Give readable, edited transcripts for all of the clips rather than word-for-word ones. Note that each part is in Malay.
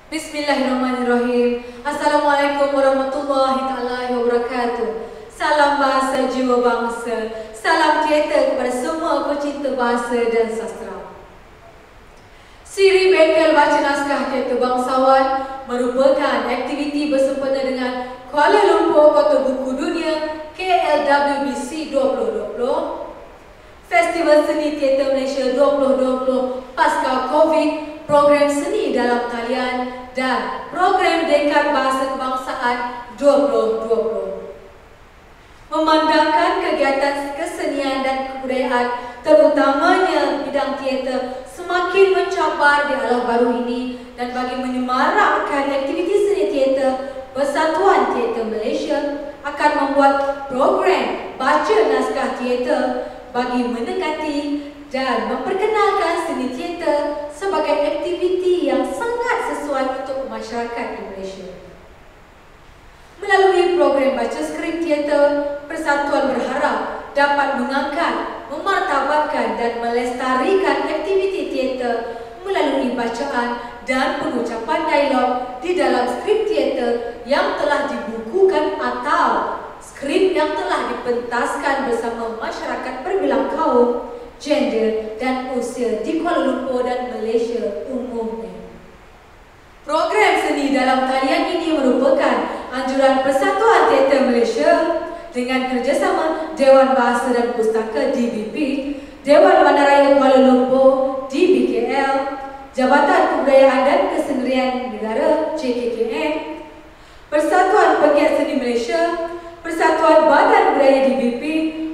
Bismillahirrahmanirrahim. Assalamualaikum warahmatullahi taala wabarakatuh. Salam bahasa jiwa bangsa. Salam teater kepada semua pecinta bahasa dan sastra. Siri Bengkel Baca Naskah Teater Bangsawan merupakan aktiviti bersempena dengan Kuala Lumpur Kota Buku Dunia KLWBC 2020, Festival Seni Teater Malaysia 2020 Pasca Covid, Program Seni Dalam Talian dan Program Dekad Bahasa Kebangsaan 2020. Memandangkan kegiatan kesenian dan kebudayaan, terutamanya bidang teater, semakin mencabar di alam baru ini dan bagi menyemarakkan aktiviti seni teater, Persatuan Teater Malaysia akan membuat program baca naskah teater bagi mendekati dan memperkenalkan seni teater sebagai aktiviti yang sangat sesuai untuk masyarakat di Malaysia. Melalui program baca skrip teater, Persatuan berharap dapat mengangkat, memartabatkan dan melestarikan aktiviti teater melalui bacaan dan pengucapan dialog di dalam skrip teater yang telah dibukukan atau skrip yang telah dipentaskan bersama masyarakat berbilang kaum, gender dan usia di Kuala Lumpur dan Malaysia umumnya. Program seni dalam talian ini merupakan anjuran Persatuan Teater Malaysia dengan kerjasama Dewan Bahasa dan Pustaka DBP, Dewan Bandaraya Kuala Lumpur DBKL, Jabatan Kebudayaan dan Kesenian Negara JKKN, Persatuan Pegiat Seni Malaysia, Persatuan Badan Budaya DBP,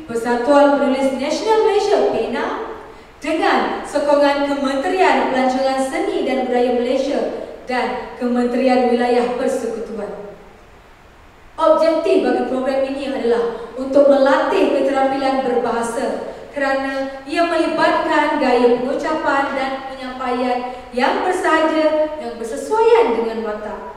Persatuan Penulis Nasional Malaysia PENA dengan sokongan Kementerian Pelancongan Seni dan Budaya Malaysia dan Kementerian Wilayah Persekutuan. Objektif bagi program ini adalah untuk melatih keterampilan berbahasa kerana ia melibatkan gaya pengucapan dan penyampaian yang bersahaja yang bersesuaian dengan watak.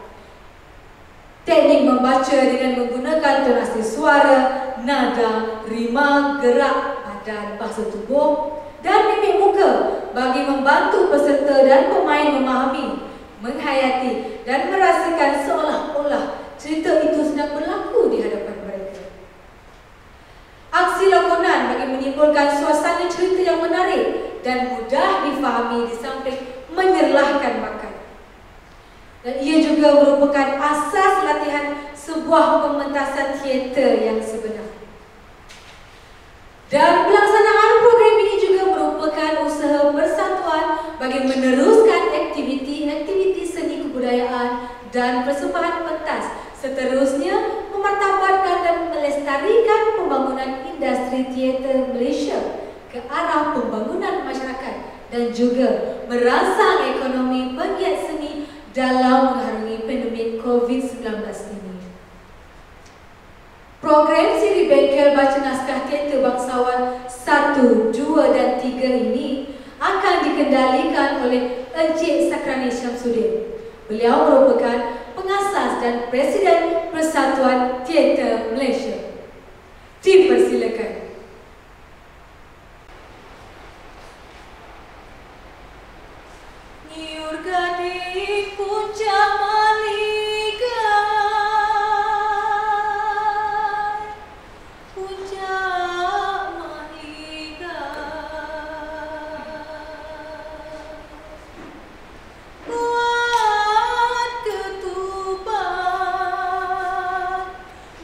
Teknik membaca dengan menggunakan tonasi suara, nada, rima, gerak badan, bahasa tubuh dan mimik muka bagi membantu peserta dan pemain memahami, menghayati dan merasakan seolah-olah cerita itu sedang berlaku di hadapan mereka. Aksi lakonan bagi menimbulkan suasana cerita yang menarik dan mudah difahami di samping menyerlahkan bakat. Dan ia juga merupakan asas latihan sebuah pementasan teater yang sebenar. Dan pelaksanaan program ini juga merupakan usaha persatuan bagi meneruskan aktiviti-aktiviti seni kebudayaan dan persembahan pentas, seterusnya memartabatkan dan melestarikan pembangunan industri teater Malaysia ke arah pembangunan masyarakat dan juga merangsang ekonomi pegiat seni dalam mengharungi pandemik COVID-19 ini. Program Siri Bengkel Baca Naskah Teater Bangsawan 1, 2 dan 3 ini akan dikendalikan oleh Encik Sakrani Syamsuddin. Beliau merupakan pengasas dan Presiden Persatuan Teater Malaysia. Dipersilakan. Niur gading puncak maligai, puncak maligai, buat ketupat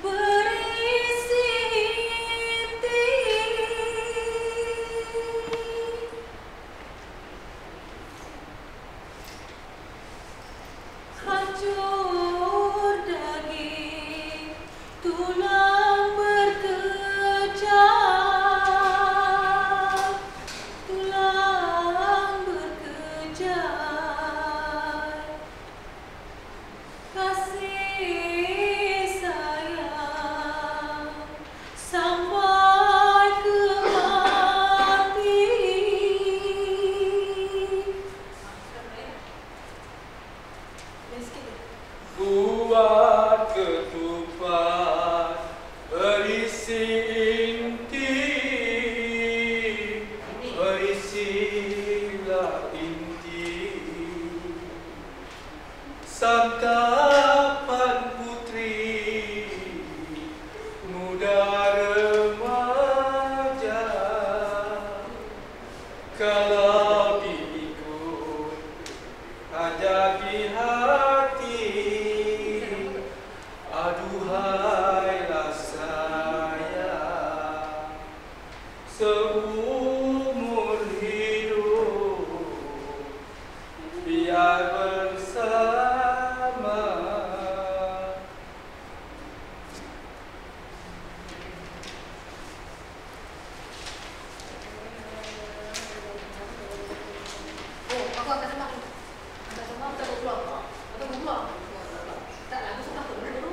berisi inti. Hancur daging, tulang berkejat, tulang berkejat. Kasih sayang sampai ke mati. Buat ketupat berisi inti, berisilah inti. santapan putri muda remaja, kalau diikut ada di hati, aduhailah saya seumur hidup biar bersama. Oh, aku akan sama. Akan sama kita keluar. Atau keluar. Tak lah, aku suka keluar dulu.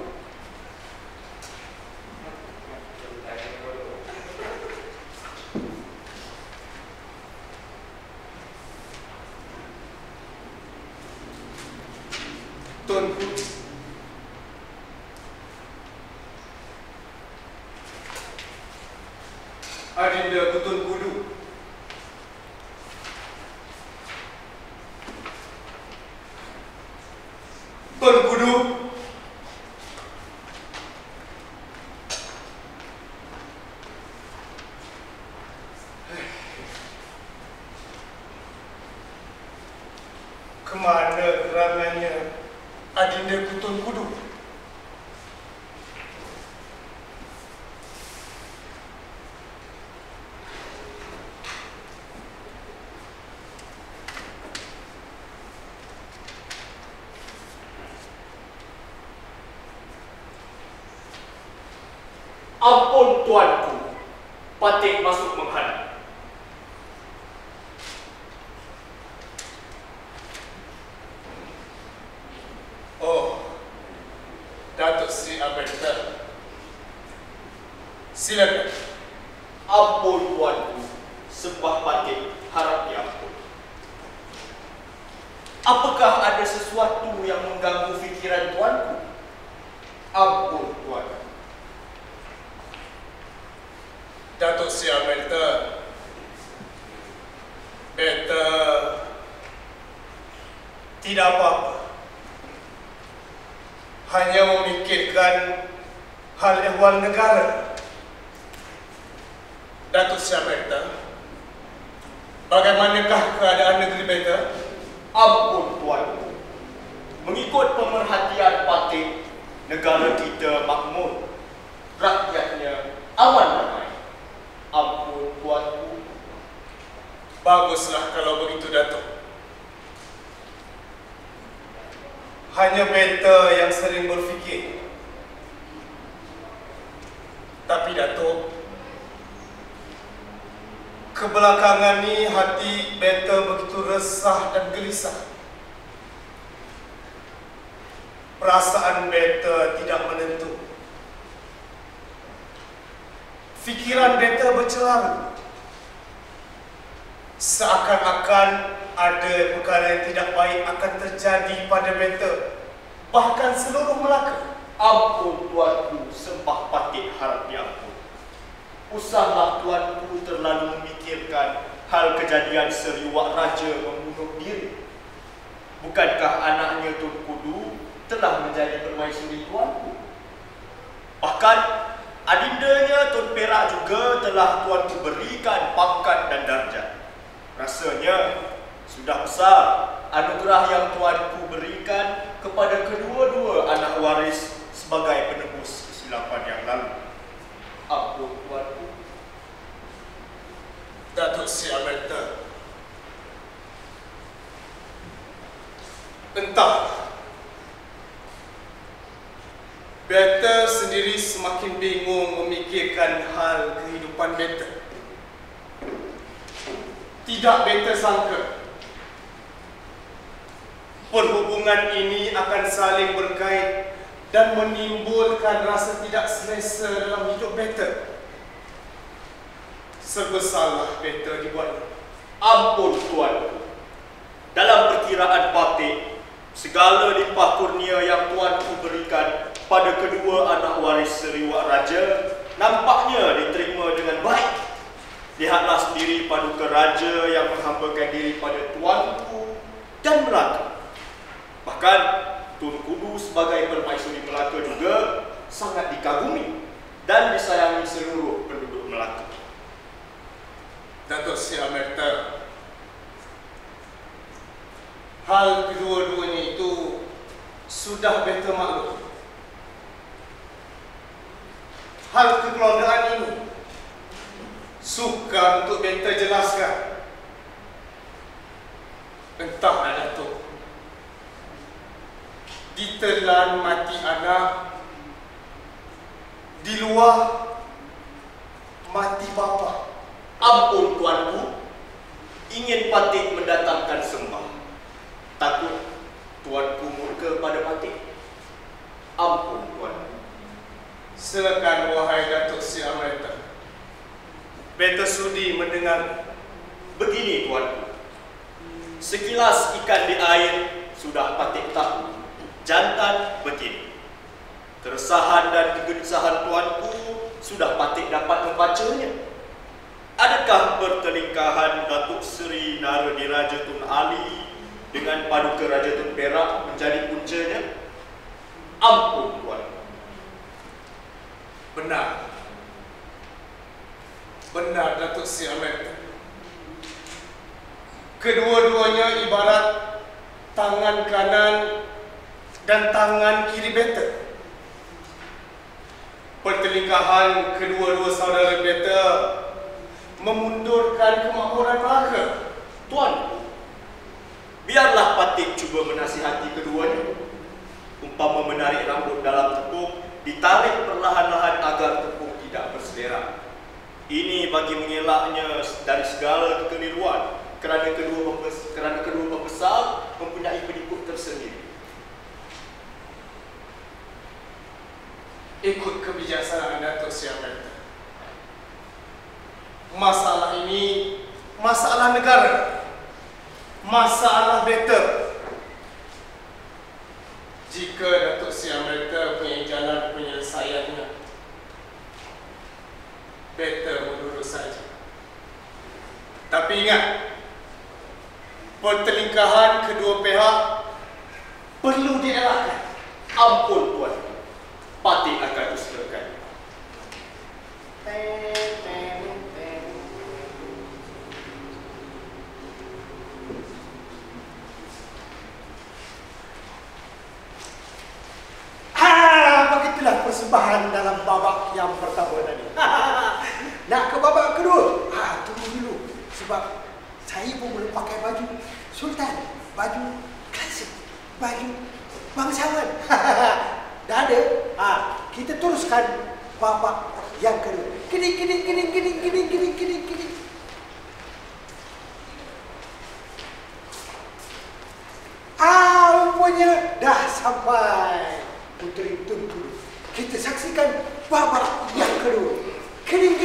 Tuanku, adinda Kutun Kudu, Tuan Kudu, kemana gerangannya adinda Kutun Kudu? Ampun tuanku, Patik masuk menghadap. Oh, Datuk Sri Ambedkar, silakan. Ampun tuanku, sembah Patik harap diampun. Apakah ada sesuatu yang mengganggu fikiran tuanku? Ampun tuan. Datuk Sri Ambedkar, beta tidak apa-apa. Hanya memikirkan hal ehwal negara. Datuk Sri Ambedkar, bagaimanakah keadaan negeri beta? Ampun tuanku, mengikut pemerhatian Patik, negara kita makmur, rakyatnya aman damai. Ampun tuanku. Baguslah kalau begitu, Datuk. Hanya beta yang sering berfikir. Tapi Datuk, kebelakangan ni hati beta begitu resah dan gelisah. Perasaan beta tidak menentu. Fikiran beta bercelaru. Seakan-akan ada perkara yang tidak baik akan terjadi pada beta, bahkan seluruh Melaka. Ampun tuanku, sembah Patik harap diampun. Usahlah tuanku terlalu memikirkan hal kejadian Seriwak Raja membunuh diri. Bukankah anaknya Tun Kudu telah menjadi permaisuri tuanku? Bahkan adindanya Tun Perak juga telah tuanku berikan pangkat dan darjat. Rasanya sudah besar anugerah yang tuanku berikan kepada kedua-dua anak waris sebagai penebus kesilapan yang lalu. Ampun tuanku. Datuk Sri Ambedkar, entah, beta sendiri semakin bingung memikirkan hal kehidupan beta. Tidak beta sangka perhubungan ini akan saling berkait dan menimbulkan rasa tidak selesa dalam hidup beta. Serba salah beta dibuat. Ampun tuanku. Dalam perkiraan Patik, segala limpah kurnia yang tuanku berikan pada kedua anak waris Seriwak Raja nampaknya diterima dengan baik. Lihatlah sendiri paduka raja yang menghambakan diri pada tuanku dan Melaka. Bahkan Tun Kudu sebagai permaisuri Melaka juga sangat dikagumi dan disayangi seluruh penduduk Melaka. Datuk Sri Amerta, hal kedua-duanya itu sudah beta maklum. Hal kekeluargaan ini sukar untuk beta jelaskan. Entahlah Datuk, ditelan mati anak, di luar mati bapa. Ampun tuanku, ingin Patik mendatangkan sembah. Takut tuanku murka pada Patik. Ampun tuanku. Silakan wahai Datuk Sri Amerta. Beta sudi mendengar. Begini tuanku, sekilas ikan di air sudah Patik tahu, jantan betina. Keresahan dan kegelisahan tuanku sudah Patik dapat membacanya. Adakah pertelingkahan Datuk Seri Naradiraja Tun Ali dengan Paduka Raja Tun Perak menjadi puncanya? Ampun tuanku. Benar. Benar Datuk Sri Amerta. Kedua-duanya ibarat tangan kanan dan tangan kiri beta. Pertelingkahan kedua-dua saudara beta memundurkan kemakmuran Melaka. Tuanku, biarlah Patik cuba menasihati keduanya. Umpama menarik rambut dalam tepung, ditarik perlahan-lahan agar tepung tidak berselerak. Ini bagi mengelaknya dari segala kekeliruan, kerana kedua pembesar mempunyai pengikut tersendiri. Ikut kebijaksanaan Datuk Sri Amerta. Masalah ini masalah negara, masalah beta. Jika Datuk Sri Amerta punya jalan penyelesaiannya, beta menurut saja. Tapi ingat, pertelingkahan kedua pihak perlu dielakkan. Ampun tuanku, Patik akan usahakan. Begitulah persembahan dalam babak yang pertama tadi. Nak ke babak kedua? Tunggu dulu. Sebab saya pun belum pakai baju Sultan, baju klasik, baju bangsawan. Dah ada? Kita teruskan babak yang kedua. Kini. Rupanya dah sampai Puteri Tun Kudu. Kita saksikan babak yang kedua. Kini.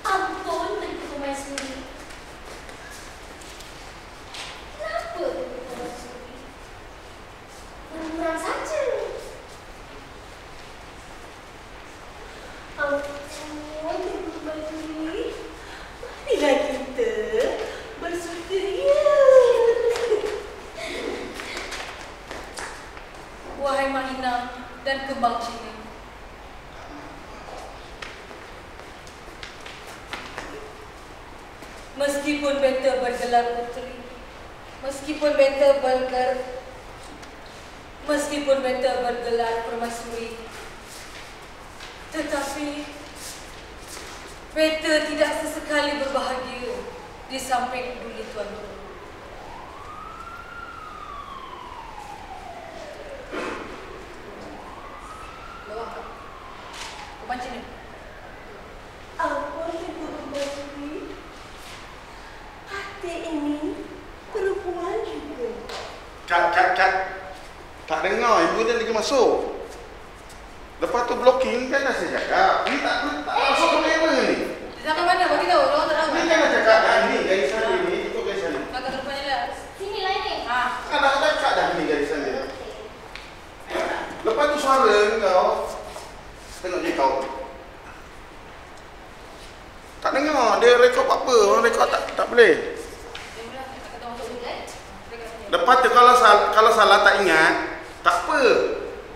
Ampun, Tuanku Permaisuri. Kenapa Tuanku Permaisuri? Murang saja. Ampun, Tuanku Permaisuri. Marilah kita bersuteria. Wahai Mahina dan Kembang Cina, meskipun beta bergelar puteri, meskipun beta bergelar permaisuri, tetapi beta tidak sesekali berbahagia di samping Duli tuanku. Macam ni. Ampun, Tuanku Permaisuri. Patik ini perempuan juga. Kat. Tak dengar, ibu dia lagi masuk. Lepas tu blocking kan dah saya cakap. Ni tak masuk kamera ni. Sampai mana? Bagi tahu. Orang tak tahu. Ni jangan cakap dah ni. Garis salin ni. Ikut garis salin. Kakak terdepan je lah. Sini lain ni. Ada kat dah ni. suara kau. Tengok je kau. Tak dengar, dia rekod apa? Orang rekod tak boleh. Lepas tu kalau salah tak ingat, tak apa.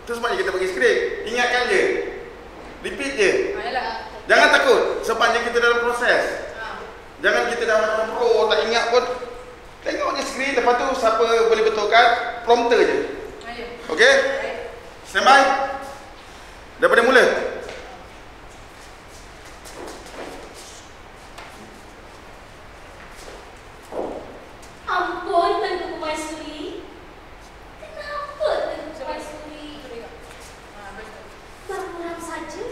Itu sebabnya kita bagi skrip. Ingatkan je. Repeat je. Jangan takut. Sebabnya kita dalam proses. Jangan kita dalam pro tak ingat pun. Tengok je skrip. Lepas tu siapa boleh betulkan, prompter je. Okey? Stand by. Daripada mula. Ampun, Tengku Permaisuri. Kenapa Tengku Permaisuri? Bermuram saja.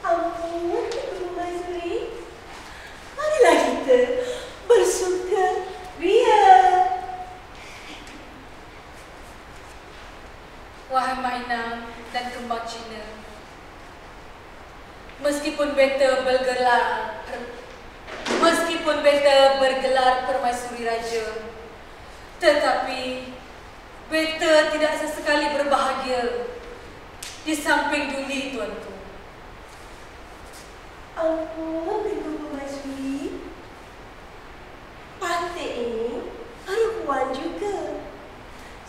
Ampun, Tengku Permaisuri. Marilah kita bersuka ria. Wahai Mainang dan Kembang Cina, meskipun beta bergelar Permaisuri Raja, tetapi beta tidak sesekali berbahagia di samping Duli tuanku. Ampun, Tengku Permaisuri. Patik ini perempuan juga.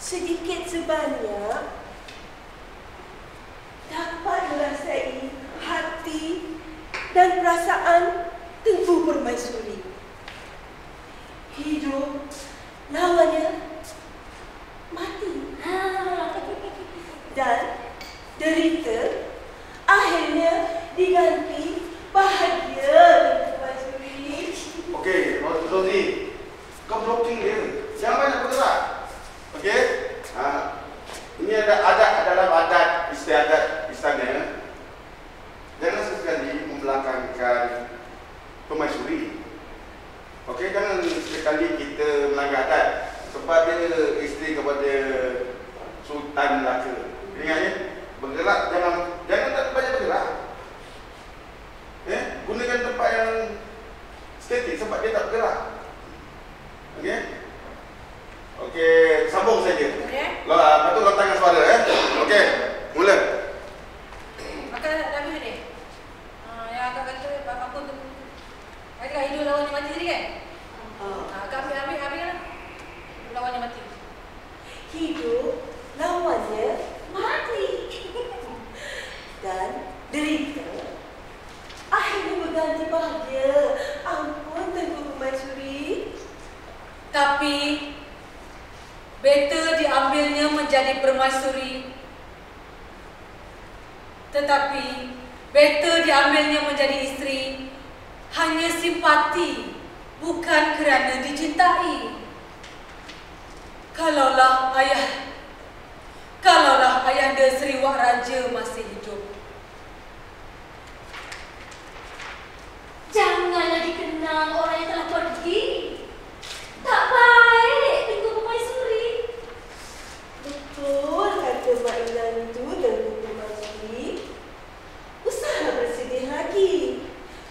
Sedikit sebanyak dapat merasai hati dan perasaan Tengku Permaisuri. Hidup lawannya mati. Dan derita akhirnya diganti bahagia Tengku Permaisuri. Okey, Rosie. Kau blocking dia. Jangan banyak bergerak. Okey? Ini ada dalam adat istiadat istana. Jangan sesekali membelakangkan permaisuri. Okey, jangan sekali kita melanggar adat sebab dia isteri kepada Sultan Melaka. Ingat ya? Bergerak jangan tak banyak bergerak. Gunakan tempat yang statik sebab dia tak bergerak. Okey? Okey, sambung saja. Lepas tu letakkan suara Okey, mula. Akak dah habis ni? Yang akak kata apa tu? Akak hidup lawannya mati tadi kan? Akak ambil kan? Lawannya mati. Hidup lawannya mati. Dan derita akhirnya berganti bahagia. Ampun, Tengku Permaisuri. Tapi beta diambilnya menjadi permaisuri. Tetapi beta diambilnya menjadi isteri hanya simpati, bukan kerana dicintai. Kalaulah ayahanda Seri Wak Raja masih hidup, Janganlah dikenang orang yang telah pergi. Tak baik, Tengku Permaisuri. Betul kata Mak Inang itu, Tengku Permaisuri. Usahlah bersedih lagi.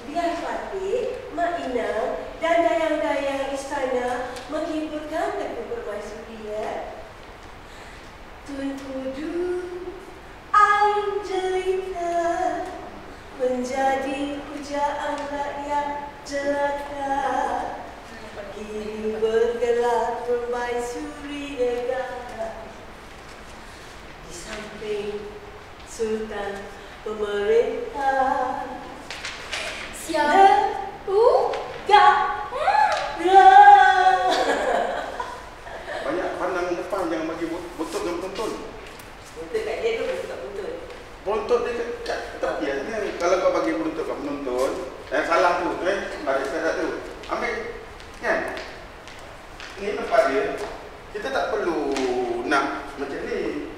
Biar Fatih, Mak Inang dan dayang-dayang istana menghiburkan Tengku Permaisuri Tunku Du ain jelita menjadi pujaan rakyat jelata. Kini bergelar Permaisuri negara. Di samping Sultan pemerintah. Banyak pandang depan, jangan bagi buntut dengan penonton. Buntut kat dia tu buntut kat buntut. Buntut dia kat tepi. Kalau kau bagi buntut kat penonton, yang salah tu, ada istiadat tu. Ambil, kan? Ini tempat dia. Kita tak perlu nak macam ni.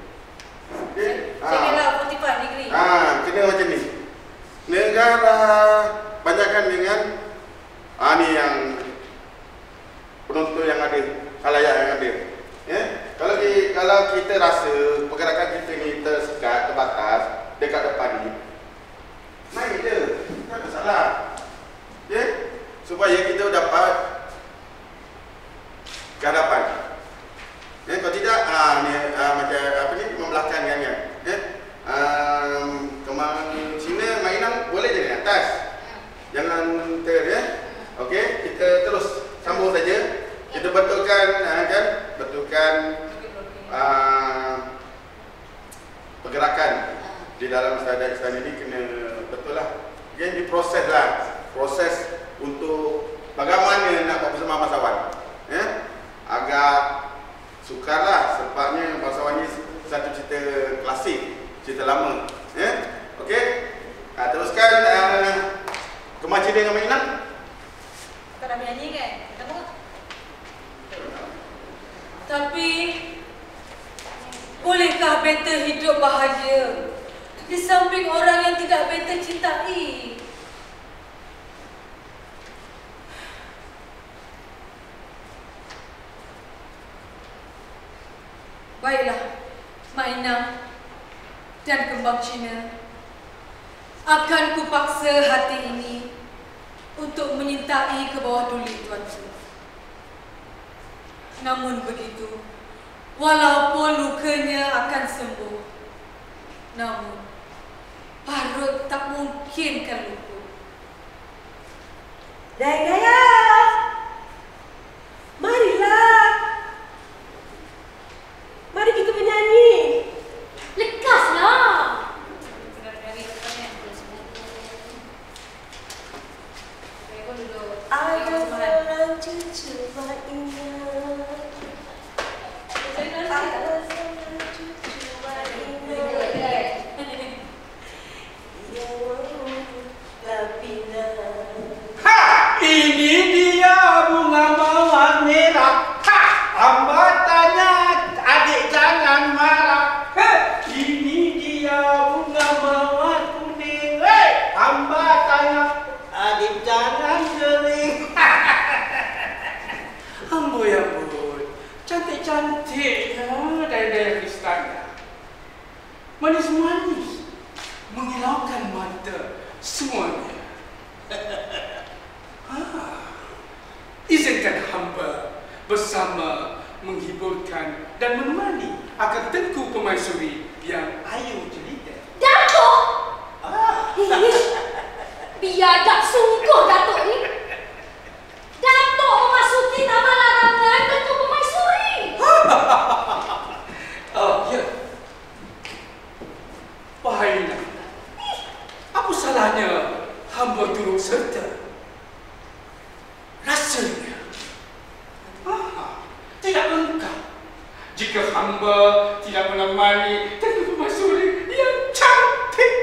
Okay? Janganlah 45 degree. Kena macam ni. Negara banyakkan dengan ni yang penonton yang ada, khalayak yang ada. Kalau kita rasa pergerakan kita ni tersekat, terbatas dekat depan ni, naik je, tak ada salah. Supaya kita dapat ke hadapan. Kalau tidak, macam apa ni, dalam istana ini kena betul lah. Dia diproses lah. Proses untuk bagaimana nak buat bersama bangsawan. Agak sukar lah sebabnya bangsawan ni satu cerita klasik, cerita lama. Okey. Teruskan Kemar Cedeng dengan Mak Inang. Kau nak menyanyi kan? Kamu? Tapi bolehkah beta hidup bahagia di samping orang yang tidak beta cintai? Baiklah, Mak Inang dan Kembang Cina, akan kupaksa hati ini untuk menyintai ke bawah duli tuanku. Namun begitu, walaupun lukanya akan sembuh, namun parut tak mungkin kan lupa. Dayang-dayang, marilah. Mari kita menyanyi. Lekaslah. Ada seorang cucu Mak Inang. Ada seorang cucu Mak Inang. Dia tapi Ini dia bunga mawar merah. Hamba tanya adik jangan marah. Ini dia bunga mawar kuning. Hamba tanya adik jangan gering. Amboi, cantik-cantik ya daya-daya istana. Manis-manis, menghilaukan mata semuanya. Izinkan hamba bersama menghiburkan dan menemani akan Tengku Permaisuri yang ayu jelita. Datuk! Biadab sungguh Datuk ni. Datuk memasuki taman larangan Tengku Permaisuri. Oh, ya. Baiklah. Apa salahnya hamba turut serta? Rasanya tidak lengkap jika hamba tidak menemani Tengku Permaisuri yang cantik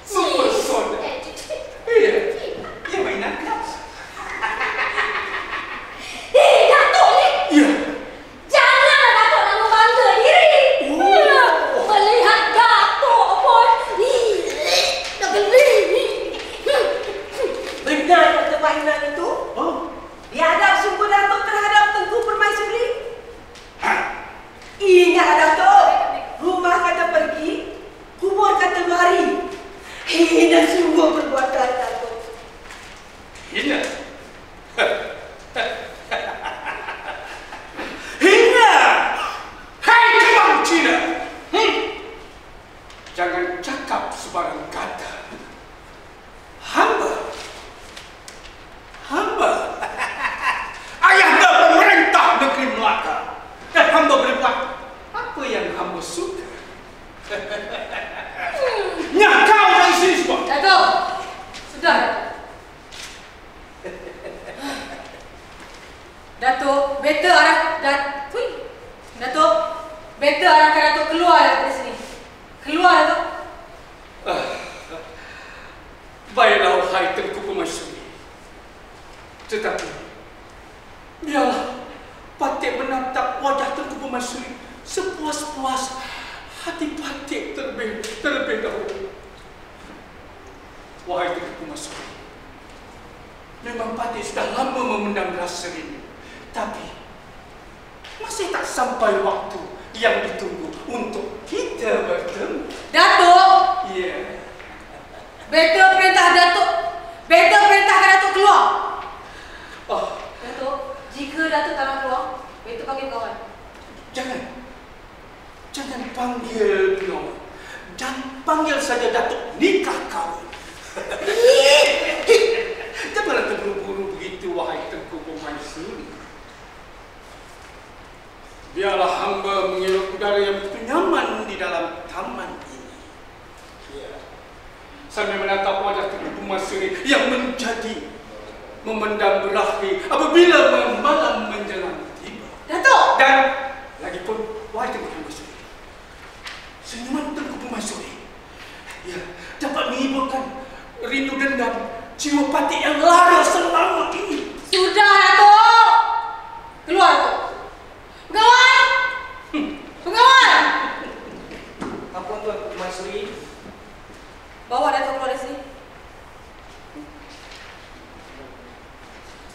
mempesona. Iya, ya mainan kelas. Datuk ni! Ya. Janganlah Datuk nak membangga diri. Melihat Datuk pun nak geli. benar kata Mak Inang itu. Biadab sungguh Datuk terhadap Tengku Permaisuri. Ingat Datuk, rumah kata pergi, kubur kata mari. Hina sungguh perbuatan Datuk. Hina. Hina. Hai Kembang Cina. Jangan cakap sebarang kata. Hamba ayahanda pemerintah negeri Melaka. Dan hamba boleh buat apa yang hamba suka. Nyakau dari sini semua. Datuk! Sudah. Datuk, beta arahkan Datuk keluar dari sini. Keluar, Datuk. Baiklah, wahai Tengku Permaisuri. Tetapi biarlah Patik menatap wajah Tengku Permaisuri sepuas-puas hati Patik terlebih dahulu. Wahai Tengku Permaisuri, memang Patik sudah lama memendam rasa ini, tapi masih tak sampai waktu yang ditunggu untuk kita bertemu. Datuk! Ya. Beta perintahkan Datuk keluar. Datuk, jika Datuk tak nak keluar, beta panggil kawan. Jangan panggil kawan. Dan panggil saja Datuk nikah kawan. Janganlah terburu-buru begitu, wahai Tengku Permaisuri. Biarlah hamba menghirup udara yang begitu nyaman di dalam taman ini. Ya. sambil menatap wajah Tuan Permaisuri yang menjadi memendam berakhir apabila malam menjelang tiba. Datuk! Dan lagipun wahai Tuan Permaisuri, senyuman Tuan Permaisuri dapat menghiburkan rindu dendam jiwa Patik yang lara selama ini. Sudah, Datuk! Keluar, Datuk! Pegawai! Pegawai! Ampun Tuan Permaisuri. Bawa Datuk keluar dari sini.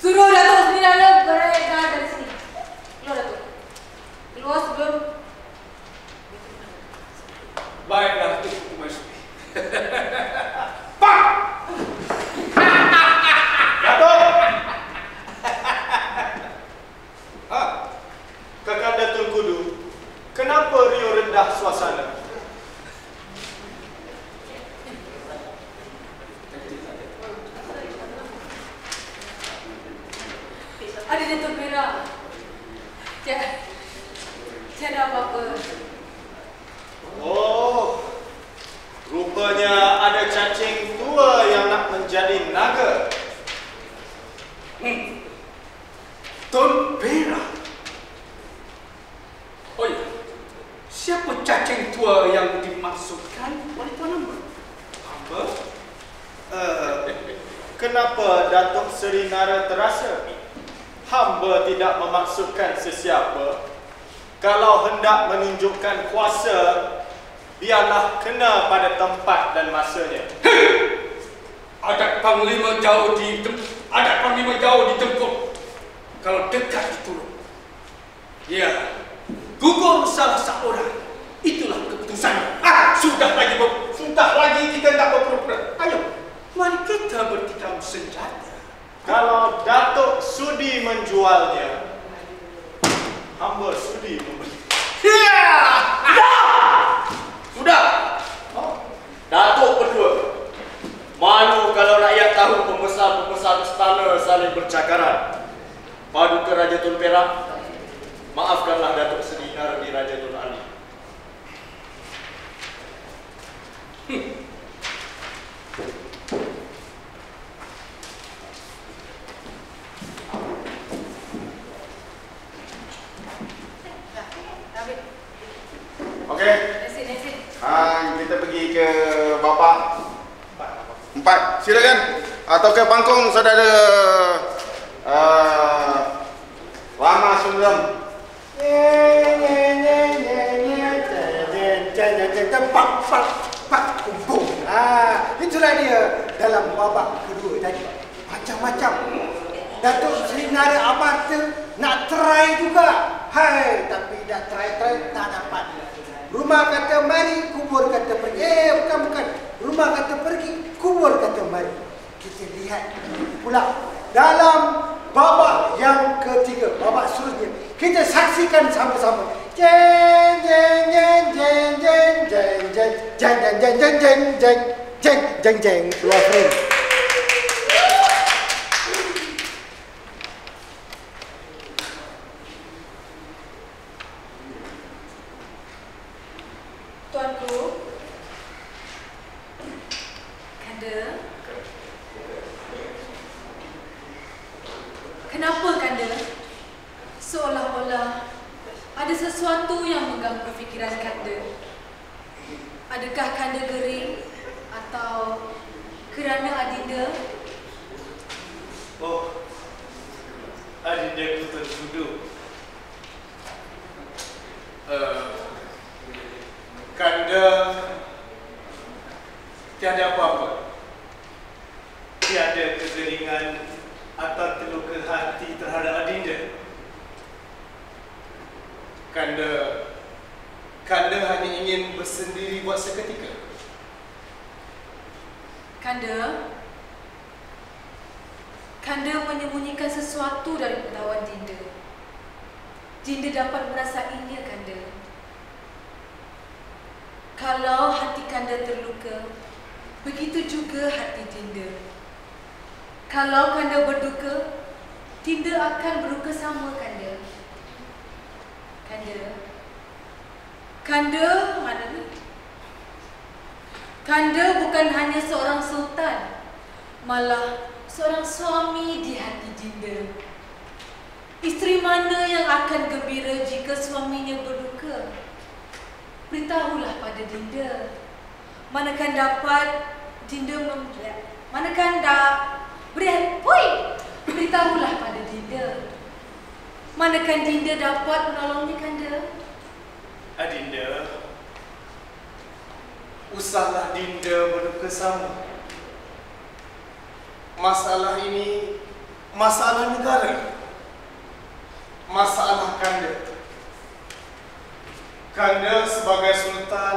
Suruh Datuk sendiri berehat dari sini. Keluar, Datuk. Keluar sebelum... Baiklah Tuan Permaisuri. Pak! Datuk! Kakanda Tun Kudu, kenapa riuh rendah suasana? Ada Datuk Perak. Tiada apa-apa. Oh, rupanya ada cacing tua yang nak menjadi naga. Tun Perak. Oh ya, siapa cacing tua yang dimaksudkan oleh Tuan Hamba? Hamba? Kenapa Datuk Seri Nara terasa? Hamba tidak memaksudkan sesiapa. Kalau hendak menunjukkan kuasa, biarlah kena pada tempat dan masanya. Adat Panglima jauh ditempur. Kalau dekat diturun. Ya, gugur salah seorang. Itulah keputusannya. Sudah lagi kita tak berpura-pura. Ayo, mari kita bertikam senjata. Kalau Datuk sudi menjualnya, hamba sudi membeli. Sudah. Datuk berdua. Malu kalau rakyat tahu pembesar-pembesar istana saling bercakaran. Paduka Raja Tun Perak, maafkanlah Datuk Seri Nara di Raja Tun Ali. Okey. Kita pergi ke Bapak 4. Silakan. Atau ke pangkung saudara Rama Sundram. Itulah dia dalam babak kedua tadi. Macam-macam. Datuk Seri Nara Amarta nak try juga. Hai, tapi dah try tak dapat. Rumah kata mari, kubur kata pergi. Bukan. Rumah kata pergi, kubur kata mari. Kita lihat pula dalam babak yang ketiga, babak seterusnya. Kita saksikan sama-sama. Jeng jeng jeng jeng jeng jeng jeng jeng jeng jeng jeng jeng jeng jeng jeng jeng keluar frame. Tuanku, Kanda, kenapa Kanda seolah-olah ada sesuatu yang mengganggu fikiran Kanda? Adakah Kanda gering atau kerana Adinda? Oh, Adinda ku tertuduh. Kanda tiada apa-apa. Tiada kegeringan atau terluka hati terhadap Adinda. Kanda hanya ingin bersendiri buat seketika. Kanda menyembunyikan sesuatu dari pengetahuan Dinda. Dinda dapat merasainya, Kanda. Kalau hati Kanda terluka, begitu juga hati Dinda. Kalau Kanda berduka, Dinda akan berduka sama Kanda. Kanda mana ni? Kanda bukan hanya seorang sultan, malah seorang suami di hati Dinda. Isteri mana yang akan gembira jika suaminya berduka? Beritahulah pada Dinda. Manakan dapat Dinda beritahulah pada Dinda. Manakan Dinda dapat menolongnya, Kanda? Adinda, usahlah Dinda berduka sama. Masalah ini masalah negara, masalah Kanda. Kanda sebagai sultan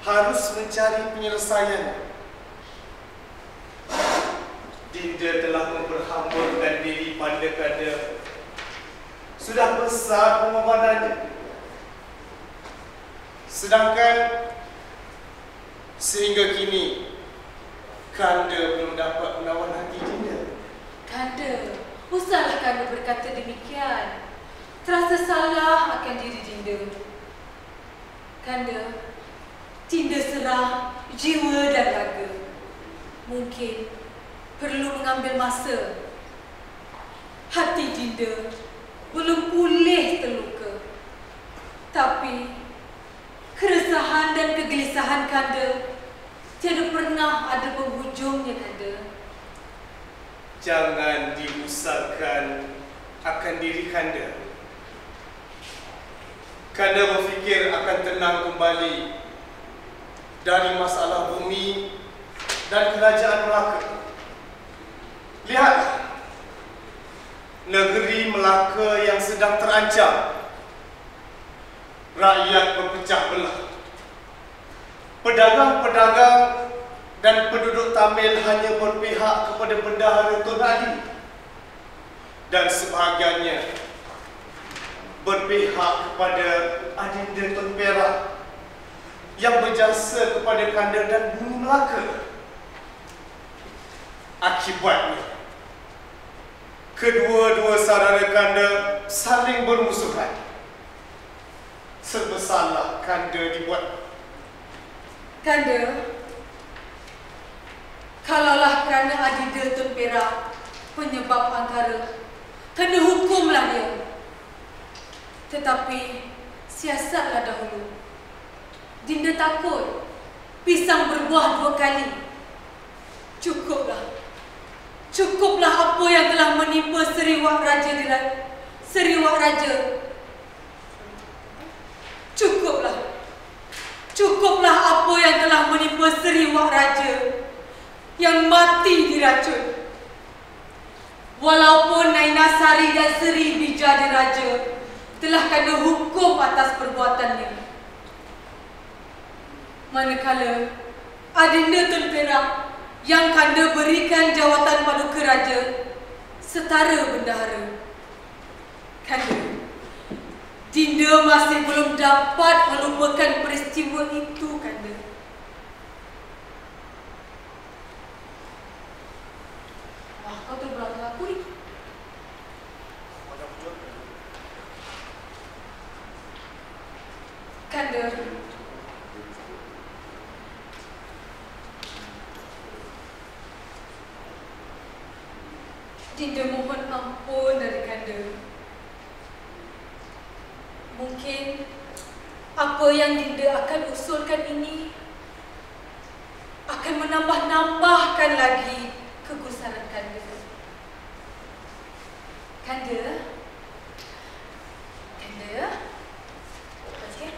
harus mencari penyelesaian. Dinda telah memperhamburkan diri pada Kanda. Sudah besar pengorbanannya. Sedangkan sehingga kini Kanda belum dapat menawan hati Dinda. Kanda, usahlah Kanda berkata demikian. Terasa salah akan diri Dinda. Kanda, Dinda serah jiwa dan raga. Mungkin perlu mengambil masa. Hati Dinda belum pulih terluka. Tapi keresahan dan kegelisahan Kanda tiada pernah ada penghujungnya, Kanda. Jangan digusarkan akan diri Kanda. Kanda berfikir akan tenang kembali dari masalah bumi dan kerajaan Melaka. Lihat, negeri Melaka yang sedang terancam. Rakyat berpecah belah. Pedagang-pedagang dan penduduk Tamil hanya berpihak kepada Bendahara Tun Ali, dan sebahagiannya berpihak kepada Adinda Tun Perak yang berjasa kepada Kanda dan bumi Melaka. Akibatnya, kedua-dua saudara Kanda saling bermusuhan. Serba salah Kanda dibuat. Kanda, kalaulah kerana Adinda Tun Perak penyebab angkara, Kanda hukumlah dia. Tetapi siasatlah dahulu. Dinda takut pisang berbuah dua kali. Cukuplah. Cukuplah apa yang telah menimpa Seriwak Raja. Cukuplah. Cukuplah apa yang telah menimpa Seriwak Raja yang mati diracun. Walaupun Nainasari dan Seri Bijadi Raja telah Kanda hukum atas perbuatannya. Manakala Adinda Tun Perak yang Kanda berikan jawatan Paduka Raja setara bendahara. Kanda, Dinda masih belum dapat melupakan peristiwa itu, Kanda. Wah, kau terbelakang aku ni. Kanda, Dinda mohon ampun dari Kanda. Mungkin apa yang Dinda akan usulkan ini akan menambah-nambahkan lagi kegusaran Kanda. Kanda? Okey.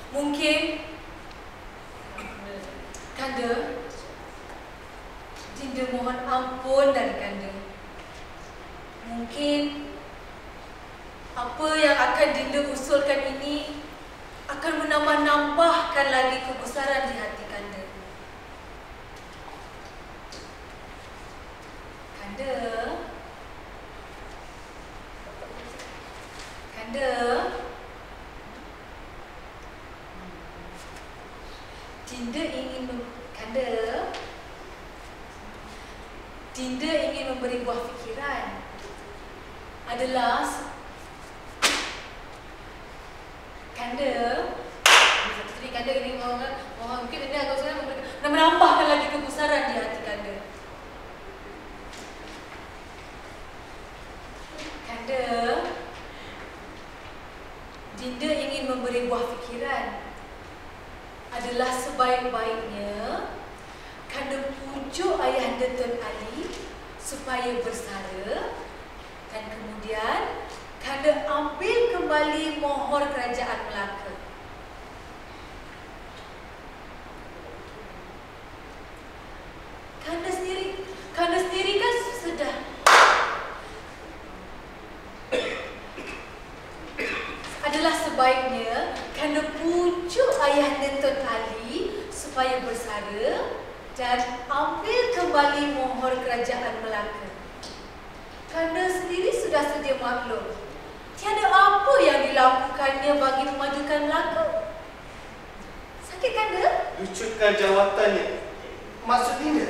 Mungkin Kanda, Dinda mohon ampun dari Kanda. Mungkin apa yang akan Dinda usulkan ini akan menambah-nambahkan lagi kegusaran di hati Kanda. Kanda? Dinda ingin memberi buah fikiran adalah Kanda menambahkan lagi kegusaran di hati Kanda. Kanda, Dinda ingin memberi buah fikiran. Adalah sebaik-baiknya Kanda pujuk ayahanda Tun Ali supaya bersara, dan kemudian Kanda ambil kembali mohor kerajaan Melaka. Kanda sendiri kan sudah adalah sebaiknya Kanda pujuk ayahanda Tun Ali supaya bersara dan ambil kembali mohor kerajaan Melaka. Kanda sendiri sudah sedia maklum. Tiada apa yang dilakukannya bagi memajukan Melaka. Sakit Kanda? Lucutkan jawatannya. Maksud Dinda?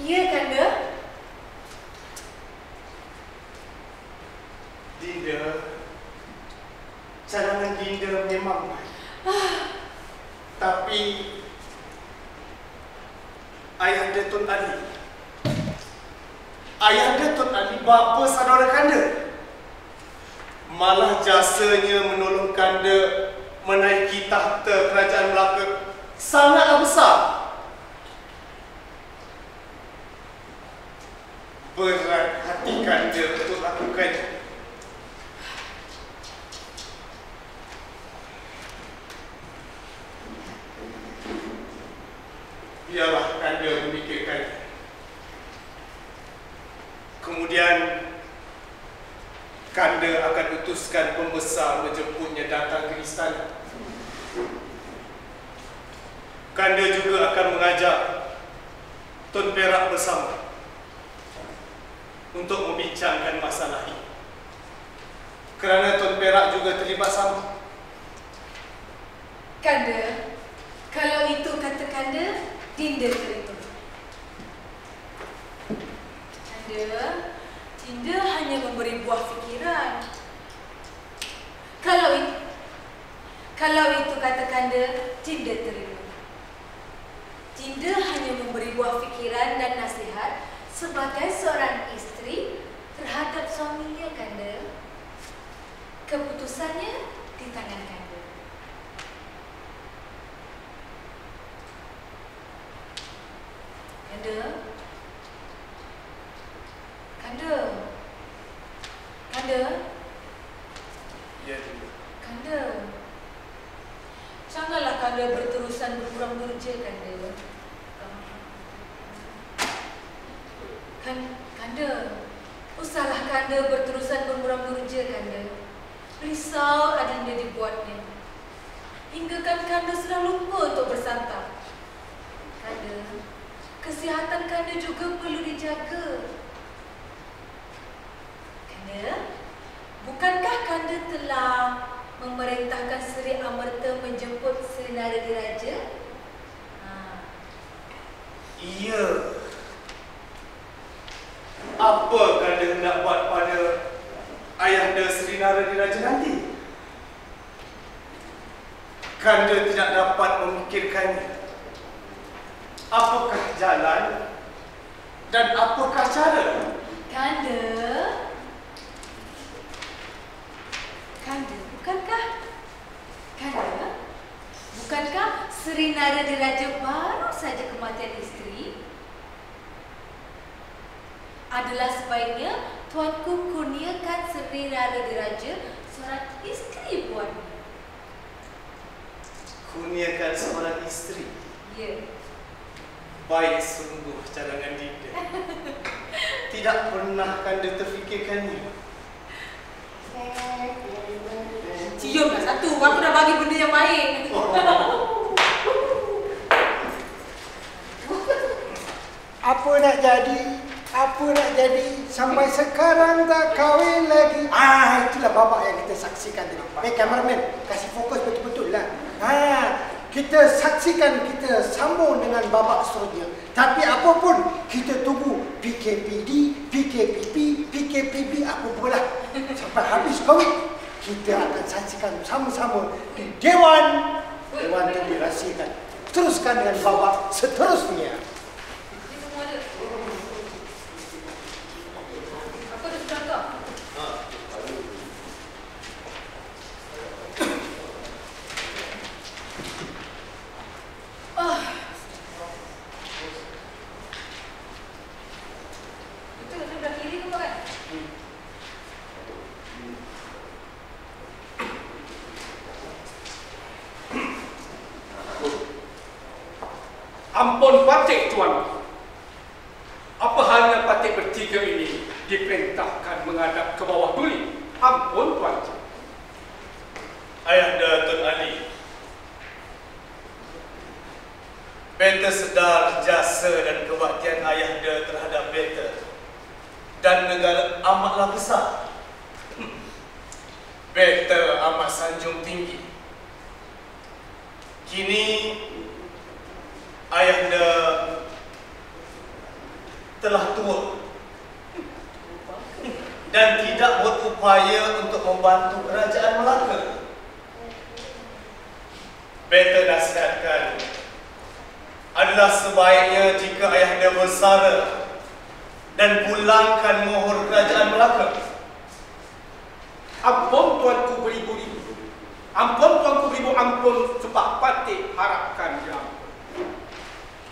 Ya Kanda. Dinda, cadangan Dinda memang baik. Tapi ayahanda Tun Ali, bapa saudara Kanda, malah jasanya menolong Kanda menaiki tahta kerajaan Melaka sangatlah besar. Berat hati Kanda untuk lakukannya. Biarlah Kanda memikirkan. Kemudian Kanda akan utuskan pembesar menjemputnya datang ke istana. Kanda juga akan mengajak Tun Perak bersama untuk membincangkan masalah ini. Kerana Tun Perak juga terlibat sama. Kanda, kalau itu kata Kanda, Dinda terima. Kanda, Dinda hanya memberi buah fikiran. Kalau itu kata Kanda, Dinda terima. Dinda hanya memberi buah fikiran dan nasihat sebagai seorang isteri terhadap suaminya, Kanda. Keputusannya di tangan Kanda. Kanda. Ya, Dinda. Kanda. Janganlah Kanda berterusan berkurang durja, Kanda. Kanda, usahlah Kanda berterusan berkurang durja, Kanda. Risau adanya dibuatnya. Hingga kan Kanda sudah lupa untuk bersantap. Kanda, kesihatan Kanda juga perlu dijaga. Kanda, bukankah Kanda telah memerintahkan Seri Amerta menjemput Seri Naradiraja? Iya. Apa Kanda hendak buat pada ayahanda Seri Naradiraja nanti? Kanda tidak dapat memikirkannya. Apakah jalan dan apakah cara? Bukankah Seri Naradiraja baru saja kematian isteri? Adalah sebaiknya Tuanku kurniakan Seri Naradiraja seorang isteri buatnya. Kurniakan seorang isteri? Ya. Baik sungguh cadangan Dinda. Tidak pernah Kanda terfikirkannya. Ciumlah satu, aku dah bagi benda yang baik. Apa nak jadi sampai sekarang tak kahwin lagi. Itulah babak yang kita saksikan tadi. Baik kameraman, kasih fokus betul-betul lah. Kita saksikan, kita sambung dengan babak seterusnya. Tapi apapun, kita tunggu PKPD, PKPP, PKPB, apa pula. Sampai habis kahwin, kita akan saksikan sama-sama di Dewan Dewan itu dirahsiakan. Teruskan dengan babak seterusnya. Ini semua ada. Apa ada sebelah kau? Itu sebelah kiri tu kan? Ampun Patik Tuan. Apa halnya Patik bertiga ini diperintahkan menghadap ke bawah duli? Ampun Tuan. Ayahanda Tun Ali, beta sedar jasa dan kebaktian ayahanda terhadap beta dan negara amatlah besar. Beta amat sanjung tinggi. Kini ayahanda telah tua dan tidak berupaya untuk membantu kerajaan Melaka. Beta nasihatkan adalah sebaiknya jika ayahanda bersara dan pulangkan mohor kerajaan Melaka. Ampun Tuanku beribu-ribu. Ampun Tuanku beribu ampun sembah Patik harapkan dia ampun.